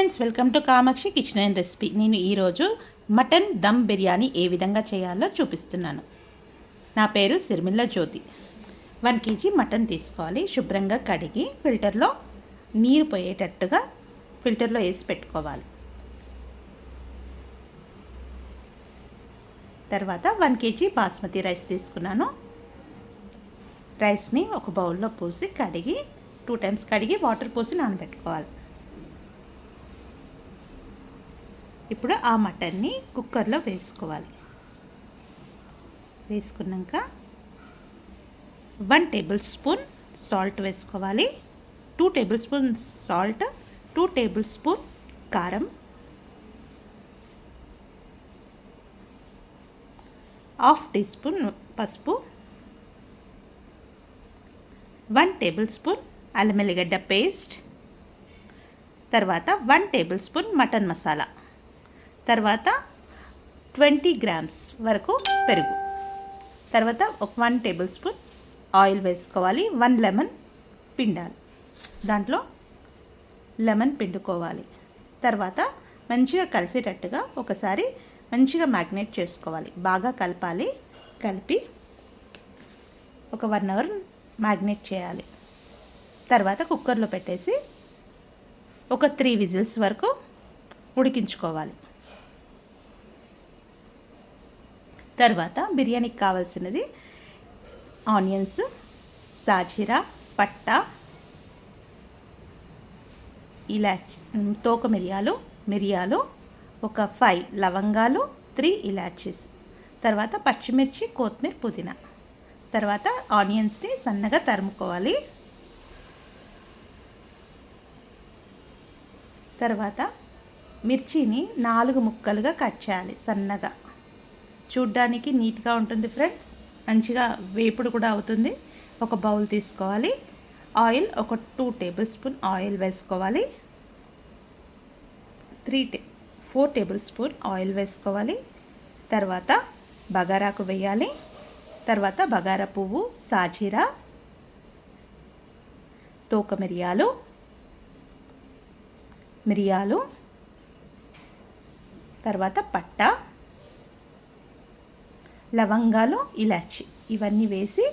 Friends, welcome to Kamakshi kitchen and recipe. నేను ఈరోజు mutton dum biryani ఏ విధంగా చేయాలో చూపిస్తున్నాను. నా పేరు సిరిమిల్ల జ్యోతి. 1 kg మటన్ తీసుకోవాలి. శుభ్రంగా కడిగి ఫిల్టర్లో నీరు పోయేటట్టుగా ఫిల్టర్లో వేసి పెట్టుకోవాలి. తర్వాత 1 kg బాస్మతి రైస్ తీసుకున్నాను. రైస్ని ఒక బౌల్లో పోసి కడిగి 2 times కడిగి వాటర్ పోసి నానబెట్టుకోవాలి. ఇప్పుడు ఆ మటన్ని కుక్కర్లో వేసుకోవాలి. వేసుకున్నాక 1 tablespoon సాల్ట్ వేసుకోవాలి. 2 tablespoons సాల్ట్, 2 tablespoon కారం, ½ teaspoon పసుపు, 1 tablespoon అల్లం ఎల్లిగడ్డ పేస్ట్, తర్వాత 1 tablespoon మటన్ మసాలా, తర్వాత 20 grams వరకు పెరుగు, తర్వాత ఒక 1 tablespoon ఆయిల్ వేసుకోవాలి. 1 లెమన్ పిండాలి. దాంట్లో లెమన్ పిండుకోవాలి. తర్వాత మంచిగా కలిసేటట్టుగా ఒకసారి మంచిగా మ్యాగ్నేట్ చేసుకోవాలి. బాగా కలపాలి. కలిపి ఒక 1 hour మ్యాగ్నేట్ చేయాలి. తర్వాత కుక్కర్లో పెట్టేసి ఒక 3 whistles వరకు ఉడికించుకోవాలి. తర్వాత బిర్యానీకి కావాల్సినది ఆనియన్స్, సాజీరా, పట్టా, ఇలాచి, తోక మిరియాలు, ఒక 5 లవంగాలు, 3 ఇలాచీస్, తర్వాత పచ్చిమిర్చి, కొత్తిమీర, పుదీనా. తర్వాత ఆనియన్స్ని సన్నగా తరుముకోవాలి. తర్వాత మిర్చిని 4 ముక్కలుగా కట్ చేయాలి సన్నగా. చూడ్డానికి నీట్గా ఉంటుంది ఫ్రెండ్స్. మంచిగా వేపుడు కూడా అవుతుంది. ఒక బౌల్ తీసుకోవాలి. ఆయిల్ ఒక 2 tablespoon ఆయిల్ వేసుకోవాలి. 4 tablespoon ఆయిల్ వేసుకోవాలి. తర్వాత బగారాకు వేయాలి. తర్వాత బగారా పువ్వు, సాజీరా, తోక మిరియాలు, తర్వాత పట్టా, లవంగాలు, ఇలాచి ఇవన్నీ వేసి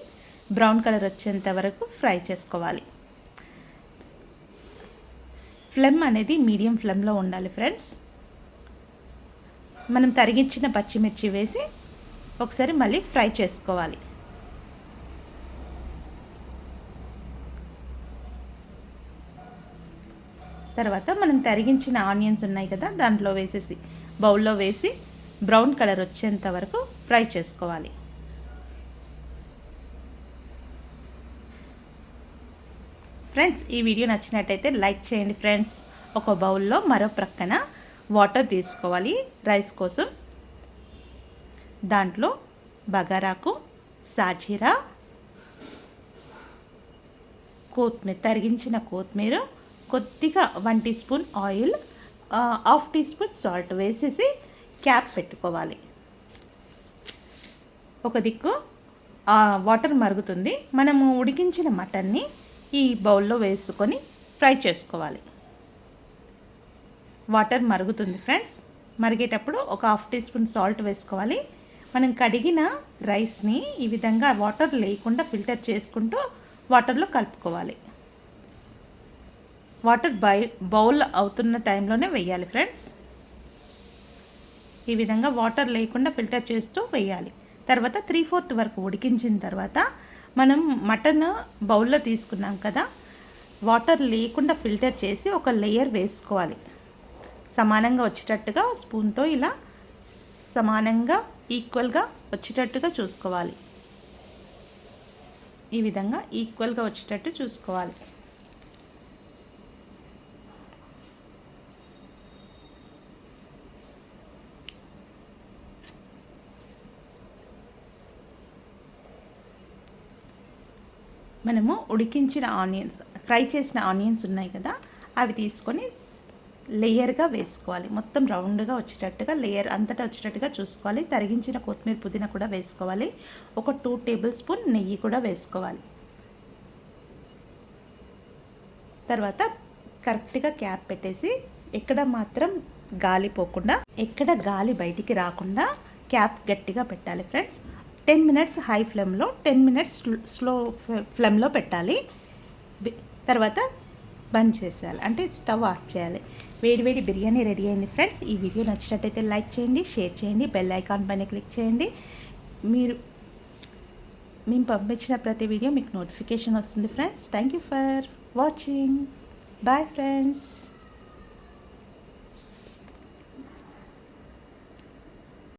బ్రౌన్ కలర్ వచ్చేంత వరకు ఫ్రై చేసుకోవాలి. ఫ్లేమ్ అనేది మీడియం ఫ్లేమ్లో ఉండాలి ఫ్రెండ్స్. మనం తరిగించిన పచ్చిమిర్చి వేసి ఒకసారి మళ్ళీ ఫ్రై చేసుకోవాలి. తర్వాత మనం తరిగించిన ఆనియన్స్ ఉన్నాయి కదా, దాంట్లో వేసేసి బౌల్లో వేసి బ్రౌన్ కలర్ వచ్చేంత వరకు ఫ్రై చేసుకోవాలి. ఫ్రెండ్స్, ఈ వీడియో నచ్చినట్టయితే లైక్ చేయండి ఫ్రెండ్స్. ఒక బౌల్లో మరో ప్రక్కన వాటర్ తీసుకోవాలి రైస్ కోసం. దాంట్లో బగారాకు, సాజీరా, తరిగించిన కొత్తిమీర, కొద్దిగా 1 teaspoon ఆయిల్, ½ teaspoon సాల్ట్ వేసేసి క్యాప్ పెట్టుకోవాలి. ఒక దిక్కు వాటర్ మరుగుతుంది. మనము ఉడికించిన మటన్ని ఈ బౌల్లో వేసుకొని ఫ్రై చేసుకోవాలి. వాటర్ మరుగుతుంది ఫ్రెండ్స్. మరిగేటప్పుడు ఒక ½ teaspoon సాల్ట్ వేసుకోవాలి. మనం కడిగిన రైస్ని ఈ విధంగా వాటర్ లేకుండా ఫిల్టర్ చేసుకుంటూ వాటర్లో కలుపుకోవాలి. వాటర్ బౌల్ అవుతున్న టైంలోనే వేయాలి ఫ్రెండ్స్. ఈ విధంగా వాటర్ లేకుండా ఫిల్టర్ చేస్తూ వేయాలి. తర్వాత 3/4 వరకు ఉడికించిన తర్వాత మనం మటన్ బౌల్లో తీసుకున్నాం కదా, వాటర్ లేకుండా ఫిల్టర్ చేసి ఒక లేయర్ వేసుకోవాలి. సమానంగా వచ్చేటట్టుగా స్పూన్తో ఇలా సమానంగా ఈక్వల్గా వచ్చేటట్టుగా చూసుకోవాలి. ఈ విధంగా ఈక్వల్గా వచ్చేటట్టు చూసుకోవాలి. మనము ఉడికించిన ఆనియన్స్, ఫ్రై చేసిన ఆనియన్స్ ఉన్నాయి కదా, అవి తీసుకొని లేయర్గా వేసుకోవాలి. మొత్తం రౌండ్గా వచ్చేటట్టుగా లేయర్ అంతటా వచ్చేటట్టుగా చూసుకోవాలి. తరిగించిన కొత్తిమీర, పుదీనా కూడా వేసుకోవాలి. ఒక 2 tablespoon నెయ్యి కూడా వేసుకోవాలి. తర్వాత కరెక్ట్గా క్యాప్ పెట్టేసి ఎక్కడ మాత్రం గాలి పోకుండా, ఎక్కడ గాలి బయటికి రాకుండా క్యాప్ గట్టిగా పెట్టాలి ఫ్రెండ్స్. 10 మినిట్స్ హై ఫ్లేమ్లో, 10 మినిట్స్ స్లో ఫ్లేమ్లో పెట్టాలి. తర్వాత బంద్ చేసేయాలి, అంటే స్టవ్ ఆఫ్ చేయాలి. వేడివేడి బిర్యానీ రెడీ అయింది ఫ్రెండ్స్. ఈ వీడియో నచ్చినట్టయితే లైక్ చేయండి, షేర్ చేయండి, బెల్ ఐకాన్ పైన క్లిక్ చేయండి. మేము పంపించిన ప్రతి వీడియో మీకు నోటిఫికేషన్ వస్తుంది friends. Thank you for watching. Bye friends.